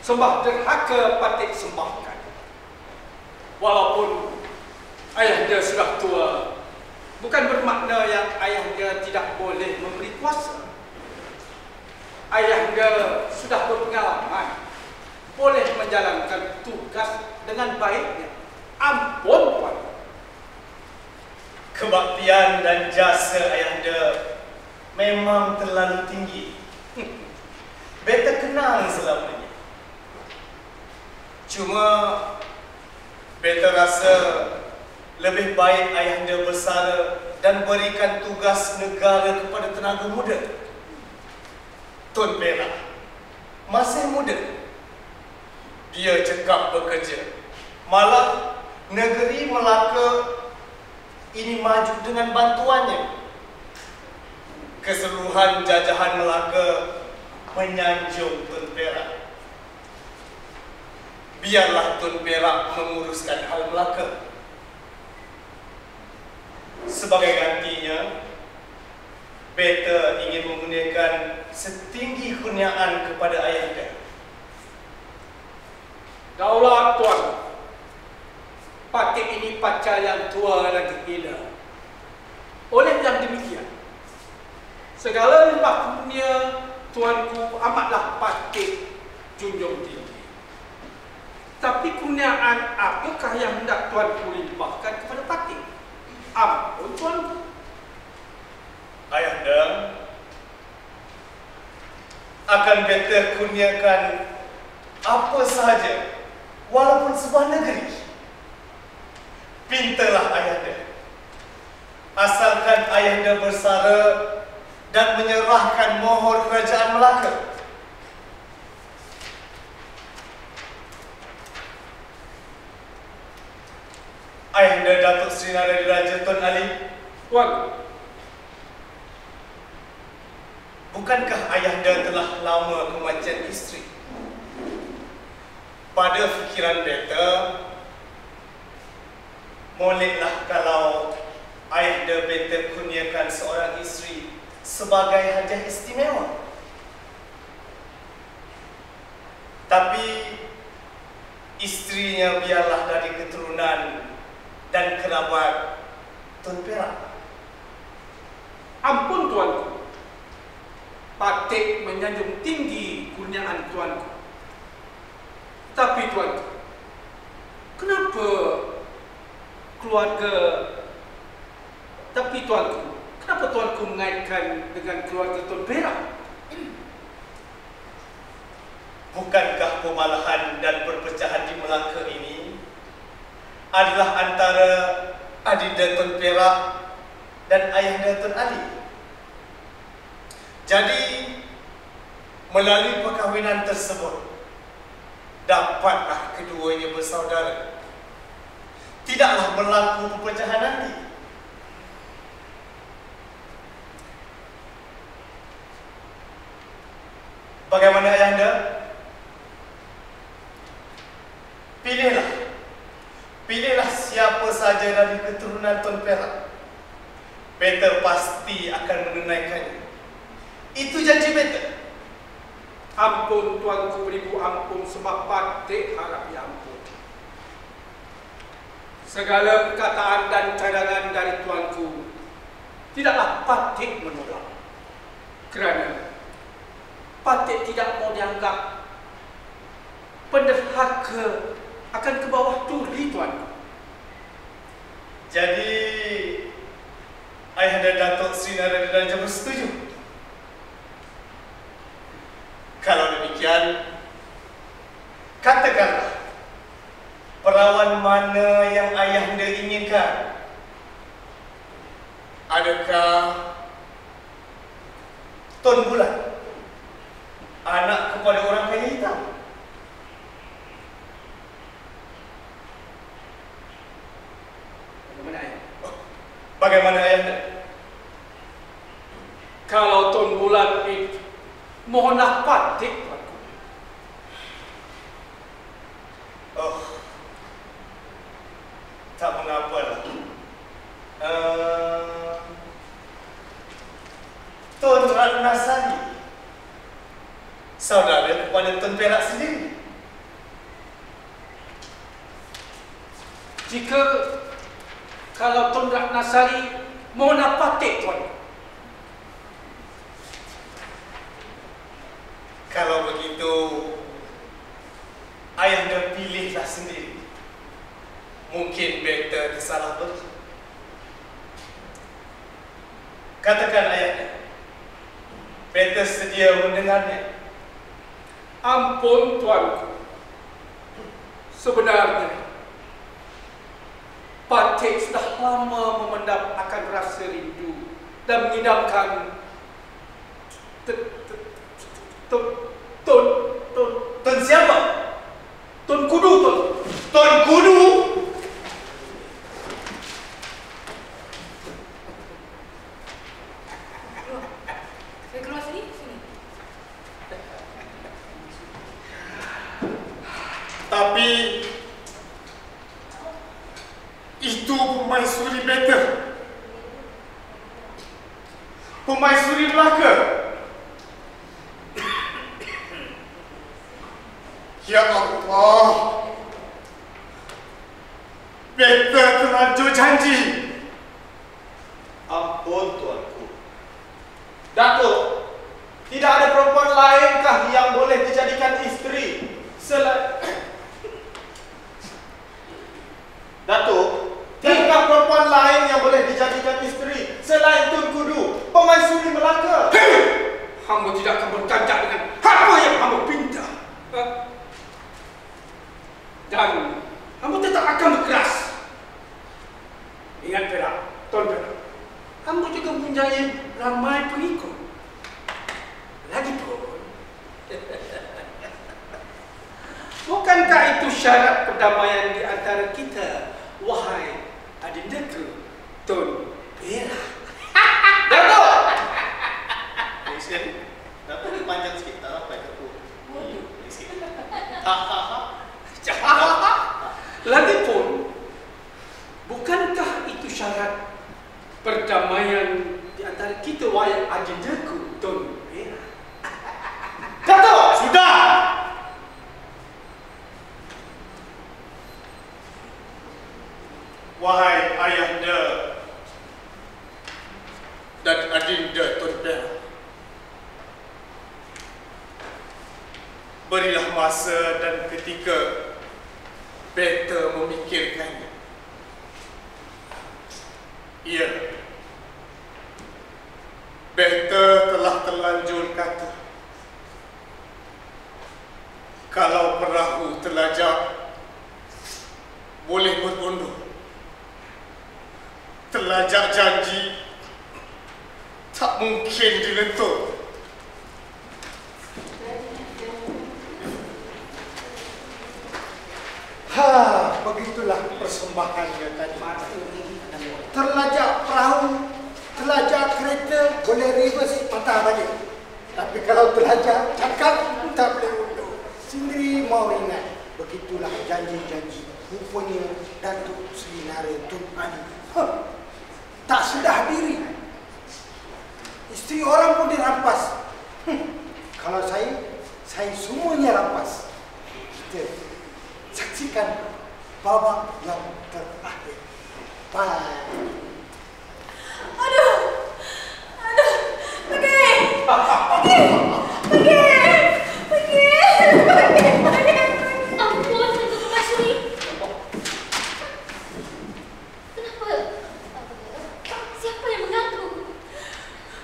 Sembah derhaka Patik sembahkan. Walaupun ayahanda sudah tua, bukan bermakna yang ayahanda tidak boleh memberi kuasa. Ayahanda sudah berpengalaman, boleh menjalankan tugas dengan baiknya. Ampun Tuan. Kebaktian dan jasa ayahanda memang terlalu tinggi. Beta kenal selamanya. Cuma beta rasa lebih baik ayahanda bersara dan berikan tugas negara kepada tenaga muda. Tun Perak masih muda. Dia cekap bekerja. Malah negeri Melaka ini maju dengan bantuannya. Keseluruhan jajahan Melaka menyanjung Tun Perak. Biarlah Tun Perak menguruskan hal Melaka. Sebagai gantinya, beta ingin menggunakan setinggi kurniaan kepada ayahanda. Daulah Tuan. Patik ini pacar yang tua lagi gila. Oleh yang demikian, segala limpah kurnia Tuanku amatlah Patik junjung tinggi. Tapi kurniaan apakah yang hendak Tuanku limpahkan kepada Patik? Ampun Tuanku. Ayahanda akan beta kurniakan apa sahaja, walaupun sebuah negeri. Pintalah ayahanda, asalkan ayahanda bersara dan menyerahkan mohor kerajaan Melaka. Ayahanda Datuk Seri Narayan Raja Tun Ali. Tuan. Bukankah ayahanda telah lama kematian isteri? Pada fikiran beta, moleklah kalau ayahanda beta kurniakan seorang isteri sebagai hadiah istimewa. Tapi istrinya biarlah dari keturunan dan kerabat Tun Perak. Ampun Tuanku. Patik menyanjung tinggi kurniaan Tuanku. Tapi Tuanku, kenapa keluarga? Tapi Tuanku, kenapa Tuanku mengaitkan dengan keluarga Tun Perak? Bukankah pemalahan dan perpecahan di Melaka ini adalah antara adinda Tun Perak dan ayahanda Tun Ali? Jadi, melalui perkahwinan tersebut, dapatlah keduanya bersaudara. Tidaklah berlaku perpecahan nanti. sebagai dari keturunan Tuan Perak, beta pasti akan menunaikannya. Itu janji beta. Ampun tuanku beribu, ampun sembah patik harap ya ampun. Segala perkataan dan cadangan dari tuanku tidaklah patik menolak. Kerana patik tidak mau dianggap penderhaka akan ke bawah tuli tuanku. Jadi Ayahanda Datuk Sri Narendra bersetuju. Kalau demikian, katakanlah perawan mana yang Ayahanda inginkan. Adakah Tun Bulan, anak kepada orang kaya hitam? Bagaimana Ayahanda? Kalau Tun Bulan itu mohonlah patik tuanku. Oh, tak mengapalah. Tun Ratnasari, saudara kepada Tun Perak sendiri. Jika kalau Tun Ratnasari mohonlah patik tuanku. Kalau begitu, Ayahanda pilihlah sendiri. Mungkin beta tersalah betul. Katakan Ayahanda, beta sedia mendengarnya. Ampun tuanku. Sebenarnya patik sudah lama memendam akan rasa rindu dan mengidamkan Tun siapa? Tun Kudu, Tun. Tun Kudu? Saya keluar sini. Tapi itu pemaisuri beta. Pemaisuri Melaka. Ya Allah, beta terlanjur janji. Ampun tuanku. Datuk, tidak ada perempuan lainkah yang boleh dijadikan isteri selain Datuk, tiadakah perempuan lain yang boleh dijadikan isteri selain Tun Kudu, pemaisuri Melaka? Hamba tidak akan berganjak dengan apa yang hamba pinta. Dan hamba tetap akan berkeras. Ingat Perak, Tuan Perak, hamba juga mempunyai ramai pengikut. Lagipun, bukankah itu syarat perdamaian di antara kita, wahai adindaku, Tun Perak? Datuk! Datuk panjang sikit, tak apa itu. Lagipun, bukankah itu syarat perdamaian di antara kita, wahai adindaku, Tun Perak? Datuk! Sudah! Wahai Ayahanda dan Adinda Tun Perak, berilah masa dan ketika beta memikirkannya. Ya, beta telah terlanjur kata, kalau perahu terlajak boleh berundur. Terlajak janji tak mungkin dilentur. Begitulah persembahannya tadi. Terlajak perahu, terlajak kereta boleh reverse patah balik. Tapi kalau terlajak cakap tak boleh undur. Sendiri mau ingat. Begitulah janji-janji. Rupanya Datuk Seri Nara Tun Ali tak sedah diri. Isteri orang pun dirampas. Kalau saya semuanya rampas. Kita saksikan babak yang terakhir. Bye. Aduh, pergi. Ampun, Datuk Permaisuri. Kenapa? Siapa yang mengganggu?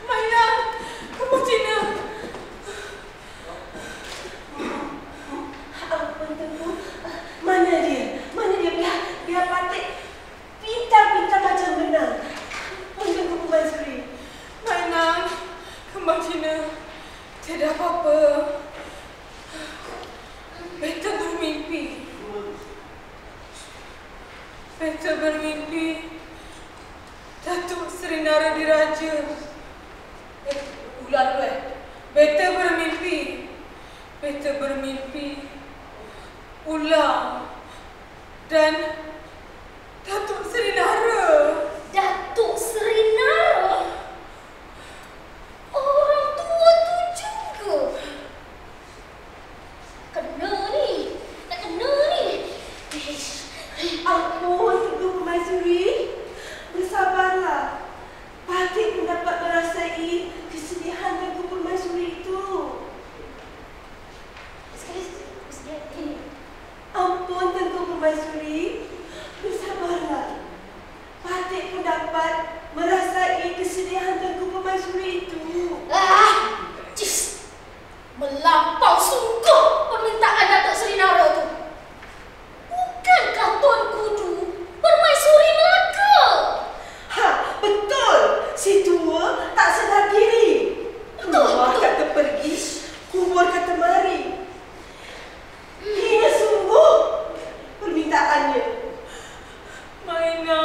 Maina, kamu Cina. Ampun Tengku. Mana dia? Biar Patik pintar-pintar macam benang. Ampun Tengku Permaisuri. Maina, kembang Cina. Tidak apa-apa. Beta bermimpi. Datuk Seri Nara diraja. Ulang dulu. Beta bermimpi. Ulang. Dan Datuk Seri Nara. Datuk Seri Nara? Orang tua tu juga. Nak kena ni. Ampun Tengku Permaisuri. Bersabarlah. Patik pun dapat merasai kesedihan Tengku Permaisuri itu. Ampun Tengku Permaisuri. Bersabarlah. Patik pun dapat merasai kesedihan Tengku Permaisuri itu. Melampau sungguh permintaan Datuk Seri Nara tu. Bukankah Tuan Kudu Permaisuri Melaka? Betul. Si tua tak sedar diri. Keluar kata pergi, kubur kata mari. Hina sungguh permintaannya. Maina,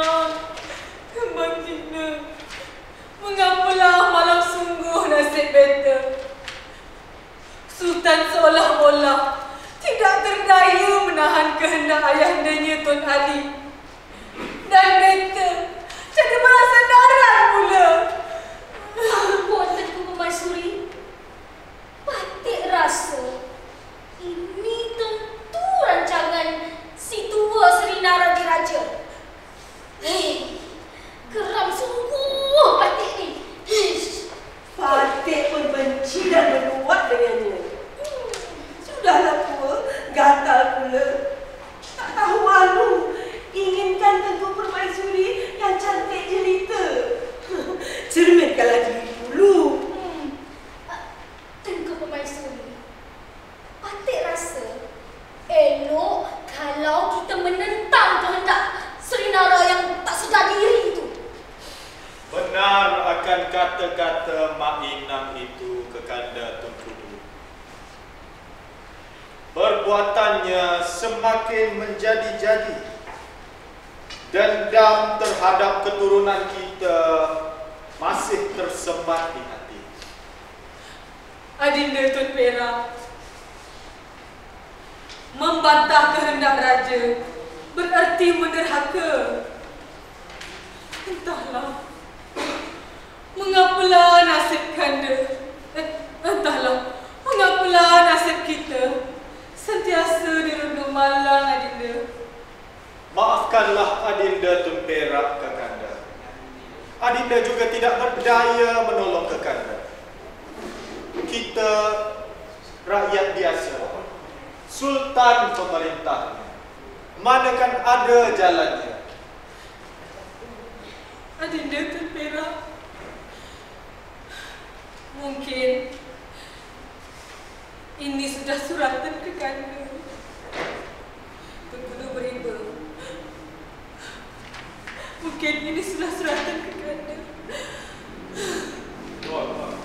kembang Cina. Mengapalah malam sungguh nasib beta. Sultan seolah-olah tidak terdaya menahan kehendak ayahandanya Tun Ali. Dan beta jadi merasa darat pula. Ampun Tengku Permaisuri. Patik rasa ini tentu rancangan si tua Seri Nara diraja. Geram sungguh Patik ni. Patik pun benci dan meluat dengannya. Sudahlah tua, gatal pula. Tak tahu malu. Inginkan Tengku Permaisuri yang cantik jelita. Cerminkanlah diri dulu. Tengku Permaisuri. Patik rasa elok kalau kita menentang kehendak Seri Nara yang tak sedar diri itu. Benar akan kata-kata Mak Inang itu Kekanda Tun Kudu. Perbuatannya semakin menjadi-jadi. Dendam terhadap keturunan kita masih tersemat di hati. Adinda Tun Perak, membantah kehendak raja berarti menderhaka. Entahlah mengapalah nasib kita sentiasa dirundung malang, Adinda. Maafkanlah Adinda Tun Perak, Kakanda. Adinda juga tidak berdaya menolong Kakanda. Kita rakyat biasa, Sultan pemerintah, manakan ada jalannya. Adinda Tun Perak, mungkin ini sudah suratan Kakanda. Tun Kudu beriba. Mungkin ini sudah suratan Kakanda. Tuan.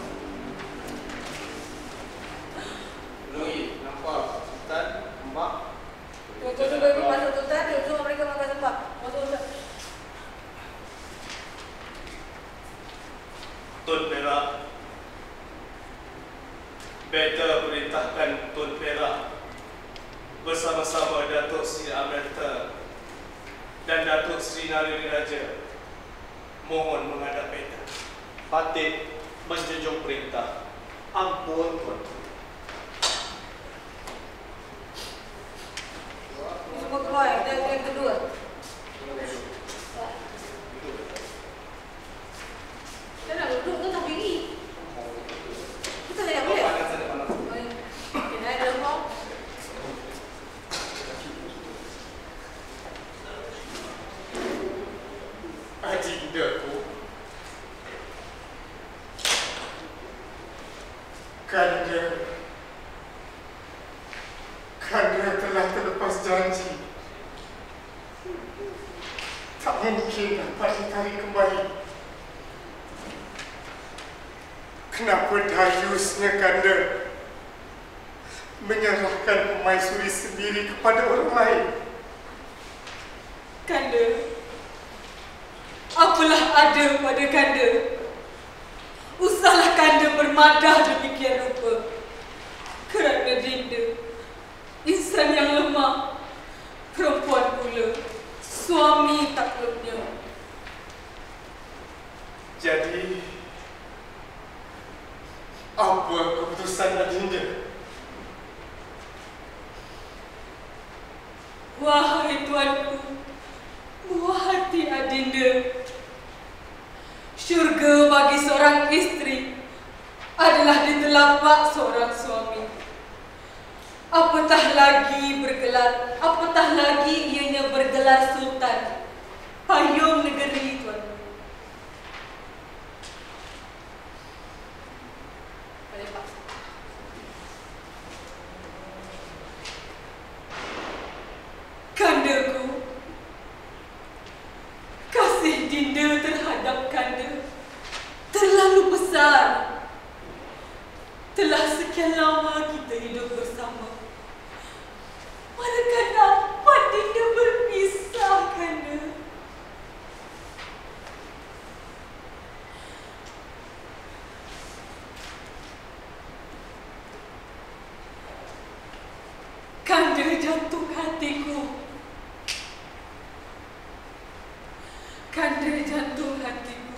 Belum nampak Sultan, Mak. Tuan-tuan tu bagi masuk Sultan, tuan mereka makan sempat. Masuk Sultan. Tun Perak, beta perintahkan Tun Perak bersama-sama Datuk Seri Amerta dan Datuk Seri Narayana Raja mohon menghadap Beta. Patih menjunjung perintah. Ampun, Tuan. Semua keluar, kita yang kedua. Kita nak duduk ke tak diri? Kita tak boleh? Okay, naik dalam kau. Adindaku, Kanda telah terlepas janji. Tak mungkin dapat ditarik kembali. Kenapa dayusnya Kanda menyerahkan permaisuri sendiri kepada orang lain? Kanda, apalah ada pada Kanda? Usahlah Kanda bermadah demikian rupa. Kerana Dinda, insan yang lemah, perempuan pula, suami takluknya. Jadi, apa keputusan Adinda? Wahai tuanku, buah hati Adinda, syurga bagi seorang isteri adalah di telapak seorang suami. Apatah lagi ianya bergelar sultan, payung negeri, tuanku. Kandaku, kasih Dinda terhadap Kanda terlalu besar. Telah sekian lama kita hidup bersama. Manakah dapat Dinda berpisah, Kanda? Kanda jantung hatiku. Kanda jantung hatiku.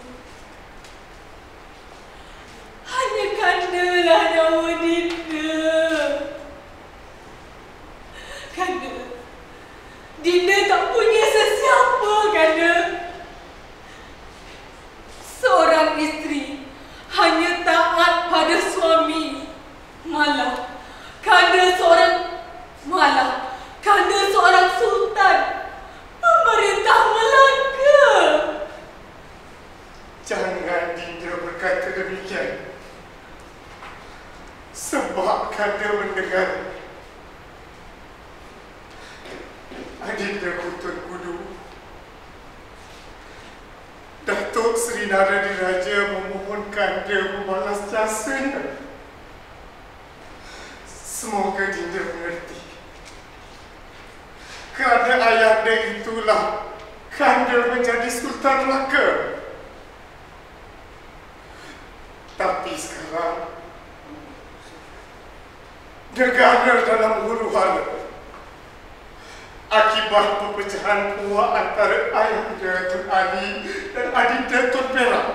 Hanya Kanda lah nyawa Dinda. Kanda, Dinda tak punya sesiapa, Kanda. Seorang isteri hanya taat pada suami. Malah Kanda seorang sultan, pemerintah Melaka. Jangan Dinda berkata demikian. Sebab Kanda mendengar Adinda Kutun Kudu, Datuk Seri Narayana Raja memohon Kanda membalas jasanya. Semoga Dinda mengerti. Kerana ayahnya itulah Kanda menjadi Sultan Melaka. Tapi sekarang negara dalam huru-hara akibat perpecahan puak antara ayahnya Tun Ali dan adinda Tun Perak.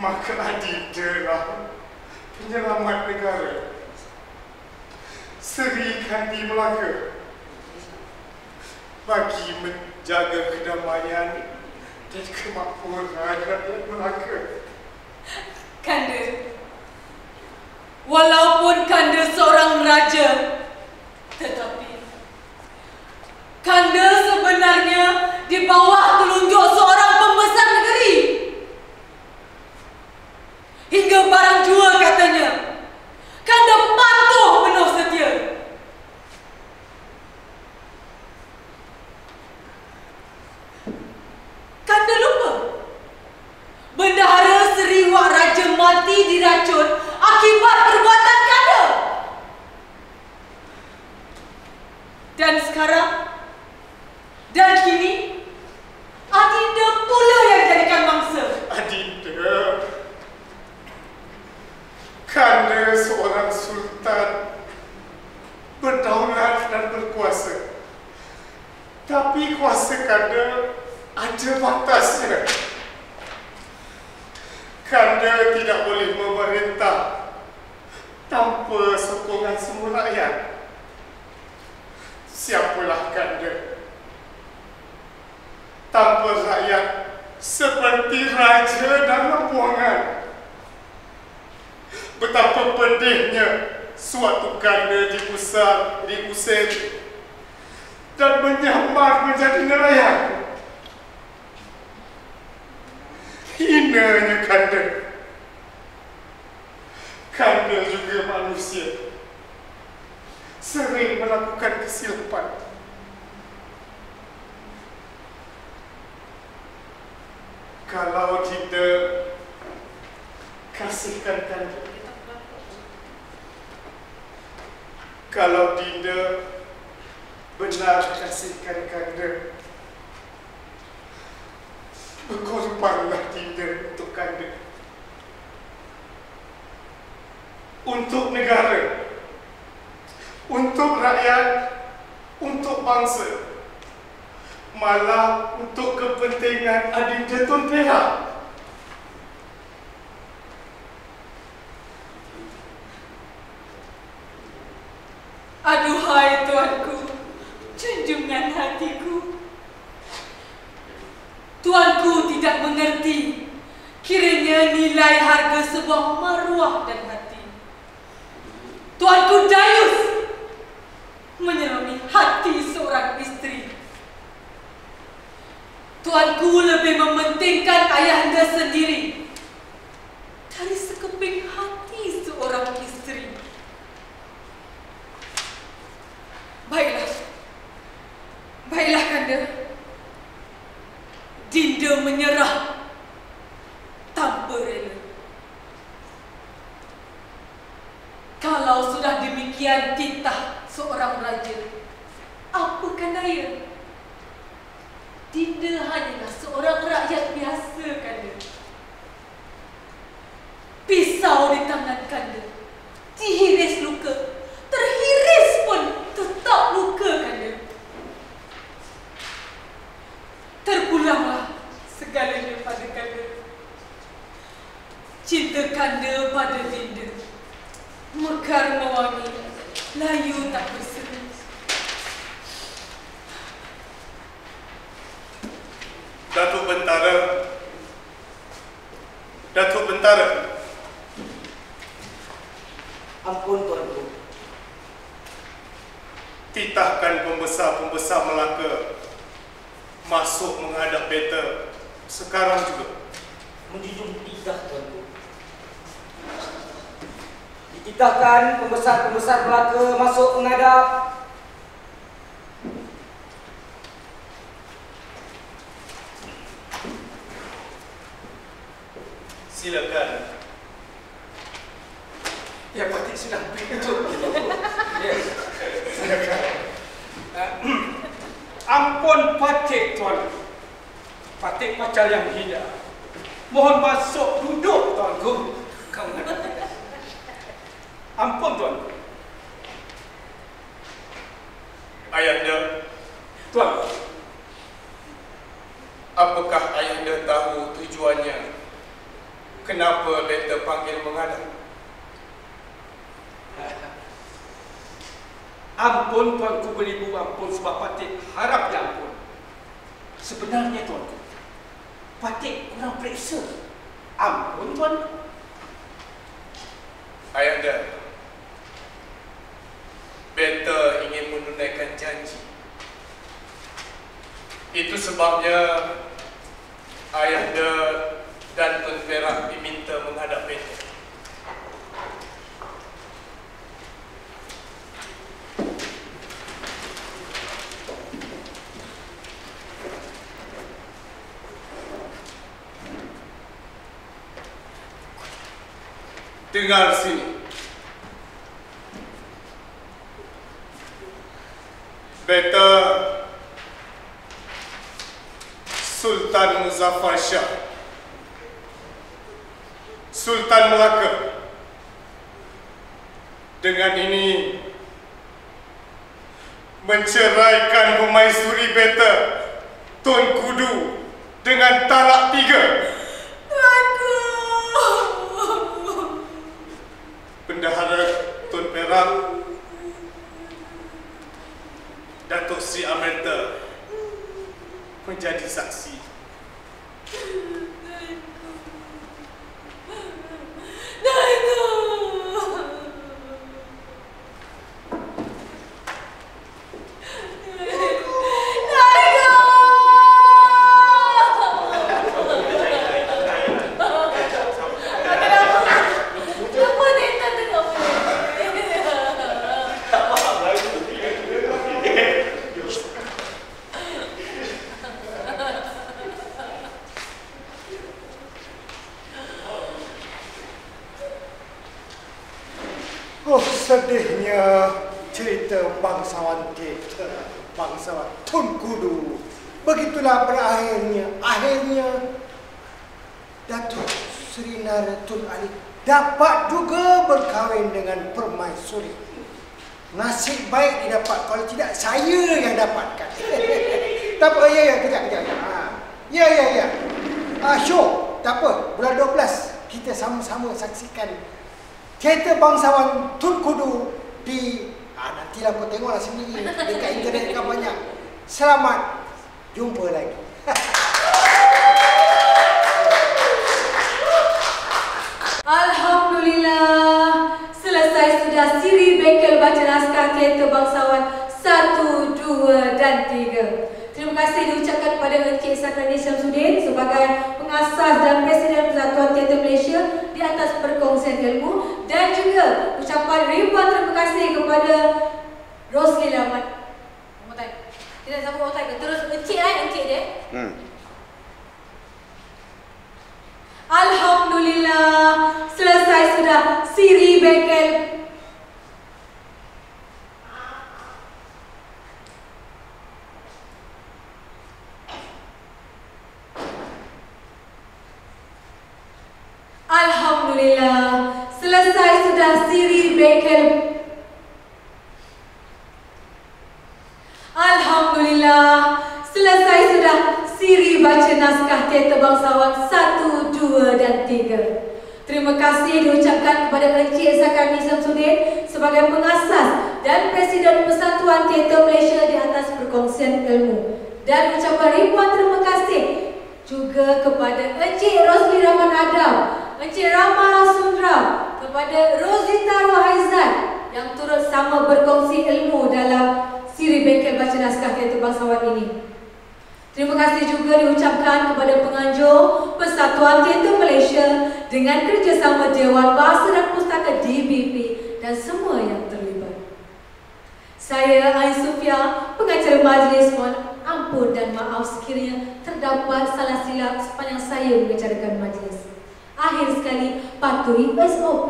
Maka adinda lah penyelamat negara, Seri Kandi Melaka, bagi menjaga kedamaian dan kemakmuran rakyat Melaka. Kanda, walaupun Kanda seorang raja, tetapi Kanda sebenarnya di bawah telunjuk seorang pembesar negeri. Hingga barang jua katanya, Kanda patuh penuh setia. Kanda lupa Bendahara Seri Wak Raja mati diracun akibat perbuatan Kanda. Dan sekarang dan kini adinda pula yang jadikan mangsa. Adinda, Kanda seorang sultan berdaulat dan berkuasa. Tapi kuasa Kanda ada batasnya. Kanda tidak boleh memerintah tanpa sokongan semua rakyat. Siapalah Kanda tanpa rakyat seperti raja dalam buangan? Betapa pedihnya suatu Kanda diusir dan menyamar menjadi nelayan. Hinanya Kanda. Kanda juga manusia, sering melakukan kesilapan. Kalau tidak kasihkan Kanda, kalau tidak benar kasihkan Kanda, berkorbanlah Dinda untuk Kanda, untuk negara, untuk rakyat, untuk bangsa, malah untuk kepentingan Adinda Tun Perak. Aduhai tuanku, junjungan hatiku. Tuanku tidak mengerti kiranya nilai harga sebuah maruah dan hati. Tuanku dayus menyeromi hati seorang istri. Tuanku lebih mementingkan ayahanda sendiri dari sekeping hati seorang istri. Baiklah Kanda. Dinda menyerah tanpa rela. Kalau sudah demikian titah seorang raja, apakan daya? Dinda hanyalah seorang rakyat biasa Kanda. Pisau di tangan Kanda, dihiris luka, terhiris pun tetap luka Kanda. Terpulanglah segalanya pada Kanda. Cinta Kanda pada Dinda mekar mewangi, layu tak berseri. Datuk Bentara. Ampun tuanku. Titahkan pembesar-pembesar Melaka masuk menghadap beta sekarang juga. Menjunjung titah tuanku. Dititahkan pembesar-pembesar Melaka masuk menghadap. Silakan. Ya, Patik sudah begitu. Ya. Silakan. Ampun Patik tuan. Patik pacar yang hina. Mohon masuk duduk tuanku. Ampun tuan. Ayahanda. Tuan. Apakah ayahanda tahu tujuannya? Kenapa beta panggil menghadap? Ampun tuanku beribu, ampun sebab Patik harap ya ampun. Sebenarnya tuanku, Patik kurang periksa. Ampun tuan. Ayahanda, beta ingin menunaikan janji. Itu sebabnya ayahanda dan Tun Perak diminta menghadap beta. Dengar sini. Beta Sultan Muzaffar Shah, Sultan Melaka. Dengan ini menceraikan permaisuri beta Tun Kudu dengan talak 3. Tuanku. Bendahara Tun Perak, Datuk Sri Amerta menjadi saksi. Oh, sedihnya cerita bangsawan kita, bangsawan Tun Kudu. Begitulah akhirnya Datuk Seri Nara Tun Ali dapat juga berkahwin dengan permaisuri. Nasib baik didapat, kalau tidak saya yang dapatkan. Tak apa, kejap. Ya. Show, tak apa, bulan 12 kita sama-sama saksikan teater bangsawan Tun Kudu di nantilah kau tengoklah sendiri dekat internet kan banyak. Selamat jumpa lagi. Alhamdulillah, selesai sudah Siri Bengkel baca naskah teater bangsawan 1, 2 dan 3. Terima kasih diucapkan kepada Encik Sakrani Syamsuddin sebagai pengasas dan Presiden Persatuan Teater Malaysia di atas perkongsian ilmu, dan juga ucapan ribuan terima kasih kepada Rosli Lamat. Tidak sambung otak ke? Terus Encik dia. Alhamdulillah, selesai sudah Siri Bengkel. Alhamdulillah, selesai sudah Siri Bengkel. Alhamdulillah, selesai sudah Siri baca naskah teater bangsawan 1, 2 dan 3. Terima kasih diucapkan kepada Encik Sakrani Syamsuddin sebagai pengasas dan Presiden Persatuan Teater Malaysia di atas perkongsian ilmu. Dan ucapan ribuan terima kasih juga kepada Encik Rosli Rahman Adam, Encik Rama Sundra, kepada Rosita Rohaizat yang turut sama berkongsi ilmu dalam Siri Bengkel baca naskah teater bangsawan ini. Terima kasih juga diucapkan kepada penganjur Persatuan Teater Malaysia dengan kerjasama Dewan Bahasa dan Pustaka DBP dan semua yang terlibat. Saya Ain Sufia, pengacara majlis, mohon ampun dan maaf sekiranya terdapat salah silap sepanjang saya membicarakan majlis. Akhir sekali, patuhi SOP,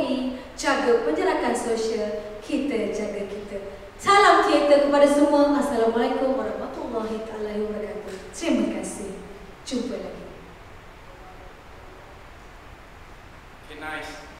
jaga penjarakan sosial, kita jaga kita. Salam teater kepada semua. Assalamualaikum warahmatullahi wabarakatuh. Terima kasih. Jumpa lagi. Okay, nice.